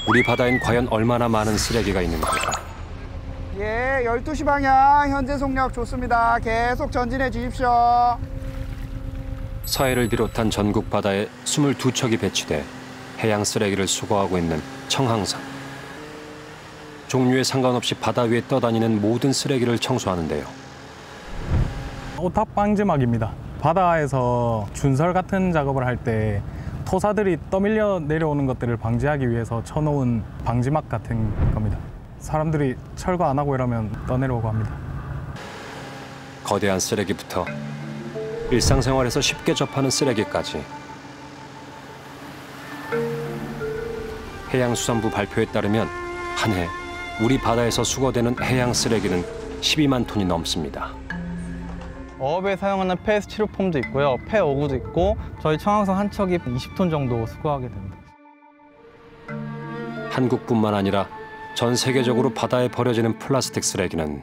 우리 바다엔 과연 얼마나 많은 쓰레기가 있는 걸까? 예, 12시 방향 현재 속력 좋습니다. 계속 전진해 주십시오. 서해를 비롯한 전국 바다에 22척이 배치돼 해양 쓰레기를 수거하고 있는 청항선. 종류에 상관없이 바다 위에 떠다니는 모든 쓰레기를 청소하는데요. 오탑 방지막입니다. 바다에서 준설 같은 작업을 할 때 토사들이 떠밀려 내려오는 것들을 방지하기 위해서 쳐놓은 방지막 같은 겁니다. 사람들이 철거 안 하고 이러면 떠내려오고 합니다. 거대한 쓰레기부터 일상생활에서 쉽게 접하는 쓰레기까지. 해양수산부 발표에 따르면 한 해 우리 바다에서 수거되는 해양 쓰레기는 12만 톤이 넘습니다. 어업에 사용하는 폐 스티로폼도 있고요. 폐 어구도 있고 저희 청항선 한 척이 20톤 정도 수거하게 됩니다. 한국뿐만 아니라 전 세계적으로 바다에 버려지는 플라스틱 쓰레기는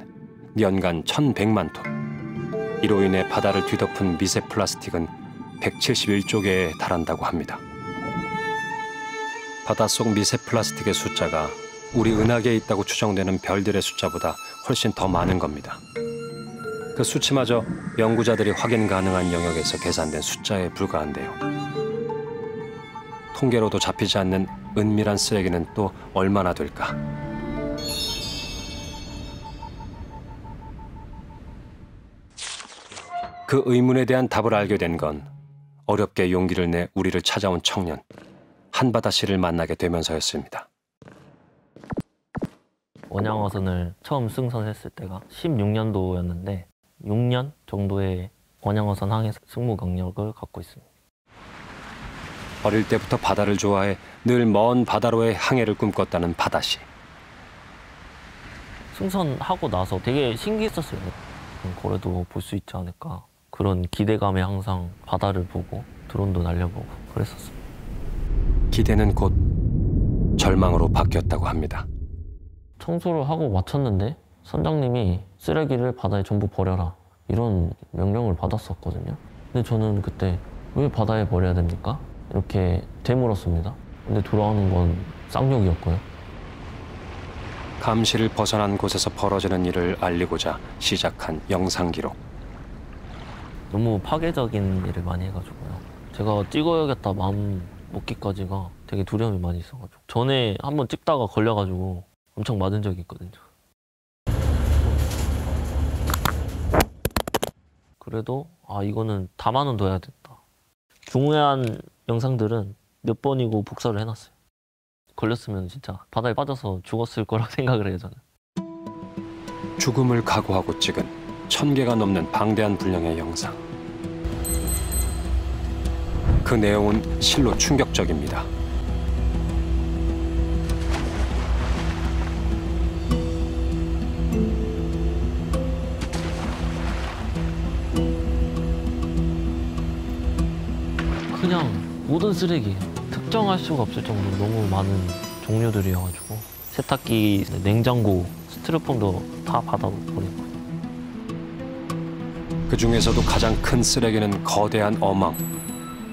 연간 1,100만 톤. 이로 인해 바다를 뒤덮은 미세 플라스틱은 171조 개에 달한다고 합니다. 바닷속 미세 플라스틱의 숫자가 우리 은하계에 있다고 추정되는 별들의 숫자보다 훨씬 더 많은 겁니다. 그 수치마저 연구자들이 확인 가능한 영역에서 계산된 숫자에 불과한데요. 통계로도 잡히지 않는 은밀한 쓰레기는 또 얼마나 될까? 그 의문에 대한 답을 알게 된 건 어렵게 용기를 내 우리를 찾아온 청년 한바다 씨를 만나게 되면서였습니다. 원양어선을 처음 승선했을 때가 16년도였는데 6년 정도의 원양어선 항해 승무 경력을 갖고 있습니다. 어릴 때부터 바다를 좋아해 늘 먼 바다로의 항해를 꿈꿨다는 바다 씨. 승선하고 나서 되게 신기했었어요. 고래도 볼 수 있지 않을까. 그런 기대감에 항상 바다를 보고 드론도 날려보고 그랬었어요. 기대는 곧 절망으로 바뀌었다고 합니다. 청소를 하고 마쳤는데 선장님이 쓰레기를 바다에 전부 버려라 이런 명령을 받았었거든요. 근데 저는 그때 왜 바다에 버려야 됩니까? 이렇게 되물었습니다. 근데 돌아오는 건 쌍욕이었고요. 감시를 벗어난 곳에서 벌어지는 일을 알리고자 시작한 영상 기록. 너무 파괴적인 일을 많이 해가지고요. 제가 찍어야겠다 마음 먹기까지가 되게 두려움이 많이 있어가지고 전에 한번 찍다가 걸려가지고 엄청 맞은 적이 있거든요. 그래도 이거는 담아는 둬야겠다. 중요한 영상들은 몇 번이고 복사를 해놨어요. 걸렸으면 진짜 바다에 빠져서 죽었을 거라고 생각을 해요, 저는. 죽음을 각오하고 찍은 1000개가 넘는 방대한 분량의 영상. 그 내용은 실로 충격적입니다. 그냥 모든 쓰레기 특정할 수가 없을 정도로 너무 많은 종류들이어가지고 세탁기, 냉장고, 스티로폼도 다 받아버리고. 그 중에서도 가장 큰 쓰레기는 거대한 어망.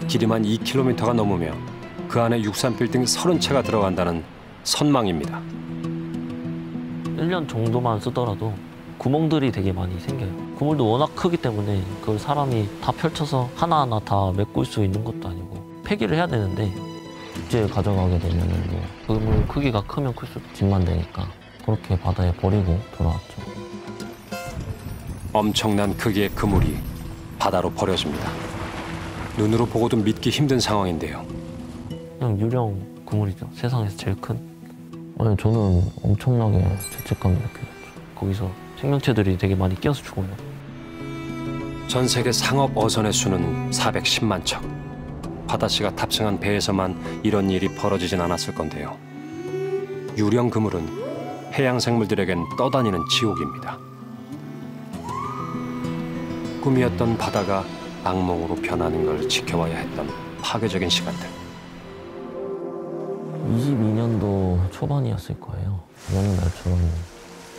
길이만 2km가 넘으며 그 안에 63빌딩 30채가 들어간다는 선망입니다. 1년 정도만 쓰더라도 구멍들이 되게 많이 생겨요. 그물도 워낙 크기 때문에 그걸 사람이 다 펼쳐서 하나하나 다 메꿀 수 있는 것도 아니고 폐기를 해야 되는데 국제에 가져가게 되면 뭐 그물 크기가 크면 클수록 짐만 되니까 그렇게 바다에 버리고 돌아왔죠. 엄청난 크기의 그물이 바다로 버려집니다. 눈으로 보고도 믿기 힘든 상황인데요. 그냥 유령 그물이죠. 세상에서 제일 큰. 아니, 저는 엄청나게 죄책감을 느꼈죠. 거기서 생명체들이 되게 많이 끼어서 죽어요. 전 세계 상업 어선의 수는 410만 척. 바다 씨가 탑승한 배에서만 이런 일이 벌어지진 않았을 건데요. 유령 그물은 해양 생물들에겐 떠다니는 지옥입니다. 꿈이었던 바다가 악몽으로 변하는 걸 지켜봐야 했던 파괴적인 시간들. 22년도 초반이었을 거예요. 어느 날처럼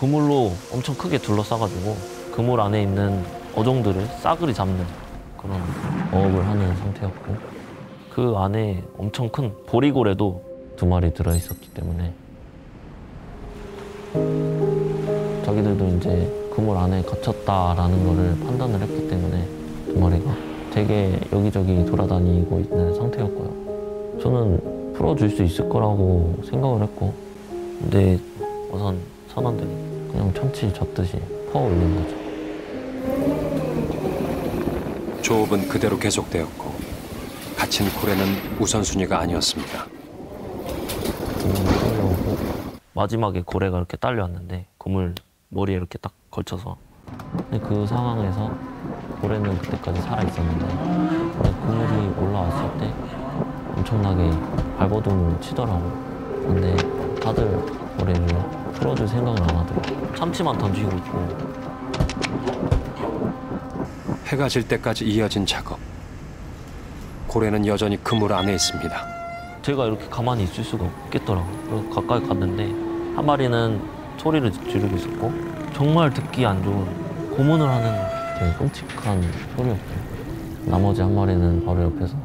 그물로 엄청 크게 둘러싸가지고 그물 안에 있는 어종들을 싸그리 잡는 그런 어업을 하는 상태였고 그 안에 엄청 큰 보리고래도 2마리 들어있었기 때문에 자기들도 이제 그물 안에 갇혔다라는 거를 판단을 했기 때문에 2마리가 되게 여기저기 돌아다니고 있는 상태였고요. 저는 풀어줄 수 있을 거라고 생각을 했고, 근데 우선 선원들이 그냥 참치 젓듯이 퍼 올린 거죠. 조업은 그대로 계속되었고 갇힌 고래는 우선순위가 아니었습니다. 딸려오고 마지막에 고래가 이렇게 딸려왔는데 그물 머리에 이렇게 딱 걸쳐서, 근데 그 상황에서 고래는 그때까지 살아 있었는데 그물이 올라왔을 때 엄청나게 발버둥을 치더라고. 근데 다들 고래를 풀어줄 생각을 안 하더라고. 참치만 던지고 있고. 해가 질 때까지 이어진 작업. 고래는 여전히 그물 안에 있습니다. 제가 이렇게 가만히 있을 수가 없겠더라고요. 그래서 가까이 갔는데 한 마리는 소리를 지르고 있었고, 정말 듣기 안 좋은 고문을 하는 되게 끔찍한 소리였고, 나머지 한 마리는 바로 옆에서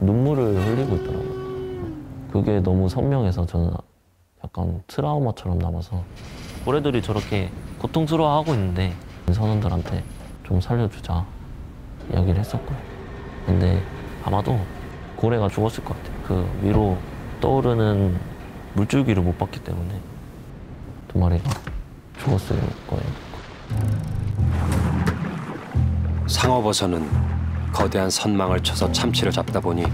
눈물을 흘리고 있더라고요. 그게 너무 선명해서 저는 약간 트라우마처럼 남아서, 고래들이 저렇게 고통스러워하고 있는데 선원들한테 좀 살려주자 이야기를 했었고요. 근데 아마도 고래가 죽었을 것 같아요. 그 위로 떠오르는 물줄기를 못 봤기 때문에 2마리가 죽었을 거예요. 상어버섯은 거대한 선망을 쳐서 참치를 잡다 보니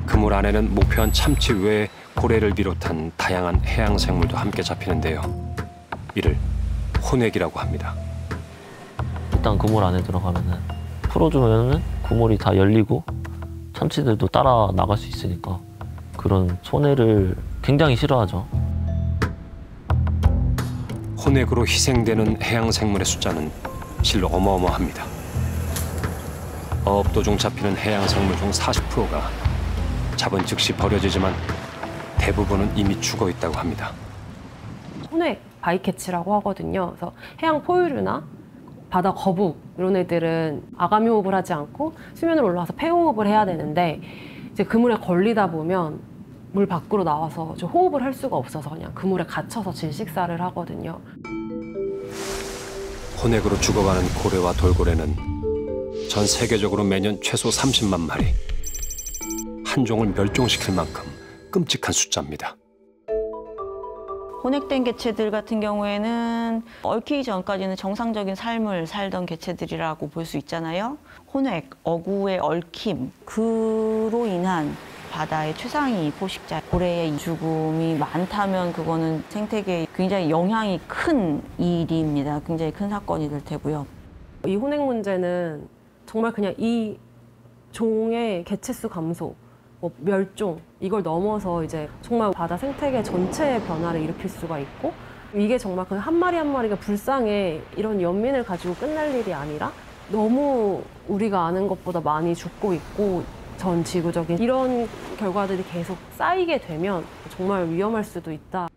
그물 안에는 목표한 참치 외에 고래를 비롯한 다양한 해양 생물도 함께 잡히는데요. 이를 혼액이라고 합니다. 일단 그물 안에 들어가면은 풀어주면은 그물이 다 열리고 참치들도 따라 나갈 수 있으니까 그런 손해를 굉장히 싫어하죠. 혼액으로 희생되는 해양 생물의 숫자는 실로 어마어마합니다. 어업 도중 잡히는 해양 생물 중 40%가 잡은 즉시 버려지지만 대부분은 이미 죽어 있다고 합니다. 혼액 바이캐치라고 하거든요. 그래서 해양 포유류나 바다 거북 이런 애들은 아가미 호흡을 하지 않고 수면으로 올라와서 폐호흡을 해야 되는데, 이제 그물에 걸리다 보면 물 밖으로 나와서 호흡을 할 수가 없어서 그냥 그물에 갇혀서 질식사를 하거든요. 혼액으로 죽어가는 고래와 돌고래는 전 세계적으로 매년 최소 30만 마리. 한 종을 멸종시킬 만큼 끔찍한 숫자입니다. 혼액된 개체들 같은 경우에는 얽히기 전까지는 정상적인 삶을 살던 개체들이라고 볼 수 있잖아요. 혼액, 어구의 얽힘, 그로 인한 바다의 최상위 포식자 고래의 죽음이 많다면 그거는 생태계에 굉장히 영향이 큰 일입니다. 굉장히 큰 사건이 될 테고요. 이 혼액 문제는 정말 그냥 이 종의 개체수 감소, 멸종, 이걸 넘어서 이제 정말 바다 생태계 전체의 변화를 일으킬 수가 있고, 이게 정말 그냥 한 마리 한 마리가 불쌍해 이런 연민을 가지고 끝날 일이 아니라 너무 우리가 아는 것보다 많이 죽고 있고 전 지구적인 이런 결과들이 계속 쌓이게 되면 정말 위험할 수도 있다.